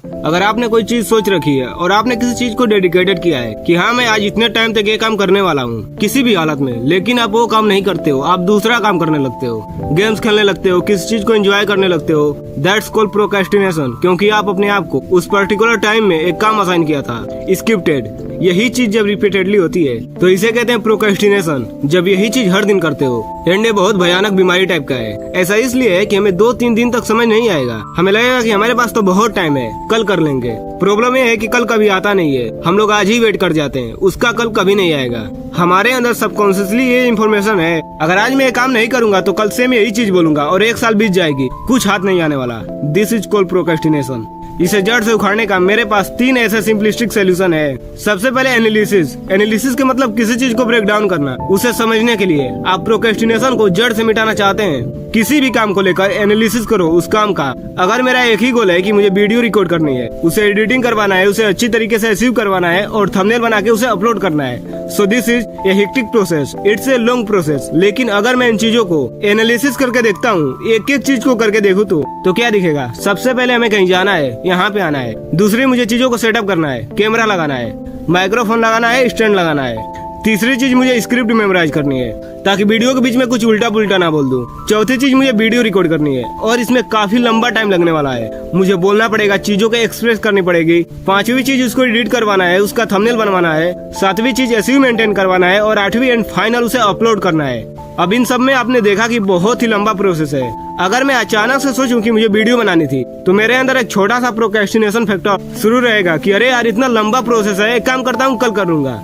अगर आपने कोई चीज सोच रखी है और आपने किसी चीज को डेडिकेटेड किया है कि हाँ मैं आज इतने टाइम तक ये काम करने वाला हूँ किसी भी हालत में, लेकिन आप वो काम नहीं करते हो, आप दूसरा काम करने लगते हो, गेम्स खेलने लगते हो, किसी चीज को एंजॉय करने लगते हो, दैट्स कॉल्ड प्रोक्रेस्टिनेशन। क्योंकि आप अपने आप को उस पर्टिकुलर टाइम में एक काम असाइन किया था, स्क्रिप्टेड। यही चीज जब रिपीटेडली होती है तो इसे कहते हैं प्रोक्रेस्टिनेशन। जब यही चीज हर दिन करते हो, एंड ये बहुत भयानक बीमारी टाइप का है। ऐसा इसलिए है कि हमें 2-3 दिन तक समझ नहीं आएगा, हमें लगेगा कि हमारे पास तो बहुत टाइम है, कल कर लेंगे। प्रॉब्लम ये है कि कल कभी आता नहीं है, हम लोग आज ही वेट कर जाते हैं, उसका कल कभी नहीं आएगा। हमारे अंदर सबकॉन्शियसली ये इन्फॉर्मेशन है, अगर आज मैं ये काम नहीं करूंगा तो कल से मैं यही चीज बोलूंगा और 1 साल बीत जाएगी, कुछ हाथ नहीं आने वाला। This is called procrastination. इसे जड़ से उखाड़ने का मेरे पास 3 ऐसे सिंपलिस्टिक सोल्यूशन है। सबसे पहले एनालिसिस। एनालिसिस के मतलब किसी चीज को ब्रेक डाउन करना, उसे समझने के लिए। आप प्रोक्रेस्टिनेशन को जड़ से मिटाना चाहते हैं, किसी भी काम को लेकर एनालिसिस करो उस काम का। अगर मेरा एक ही गोल है कि मुझे वीडियो रिकॉर्ड करनी है, उसे एडिटिंग करवाना है, उसे अच्छी तरीके से अचीव करवाना है और थंबनेल बना के उसे अपलोड करना है, so this is a hectic process, it's a long process. लेकिन अगर मैं इन चीजों को एनालिसिस करके देखता हूँ, एक एक चीज को करके देखूँ तो क्या दिखेगा? सबसे पहले हमें कहीं जाना है, यहाँ पे आना है। दूसरी, मुझे चीजों को सेटअप करना है, कैमरा लगाना है, माइक्रोफोन लगाना है, स्टैंड लगाना है। तीसरी चीज, मुझे स्क्रिप्ट मेमोराइज करनी है ताकि वीडियो के बीच में कुछ उल्टा पुल्टा ना बोल दूं। चौथी चीज, मुझे वीडियो रिकॉर्ड करनी है और इसमें काफी लंबा टाइम लगने वाला है, मुझे बोलना पड़ेगा, चीजों को एक्सप्रेस करनी पड़ेगी। पांचवी चीज, उसको एडिट करवाना है, उसका थंबनेल बनवाना है। सातवीं चीज, एसईओ मेंटेन करवाना है और 8वीं एंड फाइनल उसे अपलोड करना है। अब इन सब में आपने देखा कि बहुत ही लंबा प्रोसेस है। अगर मैं अचानक से सोचूं कि मुझे वीडियो बनानी थी तो मेरे अंदर एक छोटा सा प्रोक्रेस्टिनेशन फैक्टर शुरू रहेगा कि अरे यार इतना लंबा प्रोसेस है, एक काम करता हूँ कल कर लूंगा।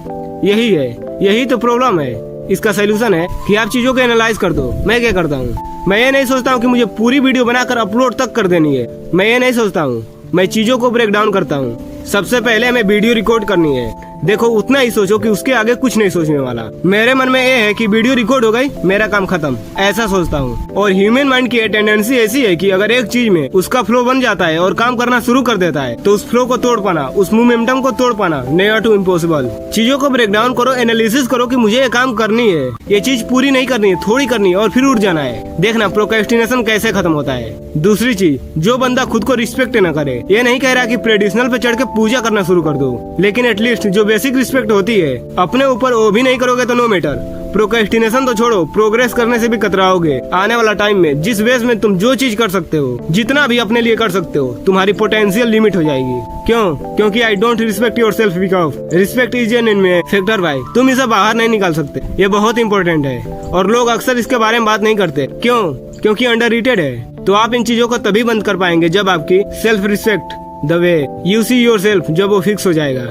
यही है, यही तो प्रॉब्लम है। इसका सोल्यूशन है कि आप चीजों को एनालाइज कर दो। मैं क्या करता हूँ, मैं ये नहीं सोचता हूँ कि मुझे पूरी वीडियो बनाकर अपलोड तक कर देनी है, मैं ये नहीं सोचता हूँ, मैं चीजों को ब्रेक डाउन करता हूँ। सबसे पहले हमें वीडियो रिकॉर्ड करनी है, देखो उतना ही सोचो कि उसके आगे कुछ नहीं सोचने वाला। मेरे मन में ये है कि वीडियो रिकॉर्ड हो गई, मेरा काम खत्म, ऐसा सोचता हूँ। और ह्यूमन माइंड की टेंडेंसी ऐसी है कि अगर एक चीज में उसका फ्लो बन जाता है और काम करना शुरू कर देता है तो उस फ्लो को तोड़ पाना, उस मोमेंटम को तोड़ पाना नियर टू इम्पॉसिबल। चीजों को ब्रेक डाउन करो, एनालिसिस करो कि मुझे ये काम करनी है, ये चीज पूरी नहीं करनी है, थोड़ी करनी है और फिर उठ जाना है। देखना प्रोक्रेस्टिनेशन कैसे खत्म होता है। दूसरी चीज, जो बंदा खुद को रिस्पेक्ट न करे, ये नहीं कह रहा कि ट्रेडिशनल पे चढ़ के पूजा करना शुरू कर दो, लेकिन एटलीस्ट जो बेसिक रिस्पेक्ट होती है अपने ऊपर वो भी नहीं करोगे तो नो मैटर। प्रोक्रेस्टिनेशन तो छोड़ो, प्रोग्रेस करने से भी कतराओगे। आने वाला टाइम में जिस बेस में तुम जो चीज कर सकते हो, जितना भी अपने लिए कर सकते हो, तुम्हारी पोटेंशियल लिमिट हो जाएगी। क्यों? क्योंकि I don't respect your self because respect is an इनमे फैक्टर भाई, तुम इसे बाहर नहीं निकाल सकते। ये बहुत इंपॉर्टेंट है और लोग अक्सर इसके बारे में बात नहीं करते। क्यों? क्योंकि अंडररेटेड है। तो आप इन चीजों को तभी बंद कर पाएंगे जब आपकी self respect, the way you see your self, जब वो फिक्स हो जाएगा।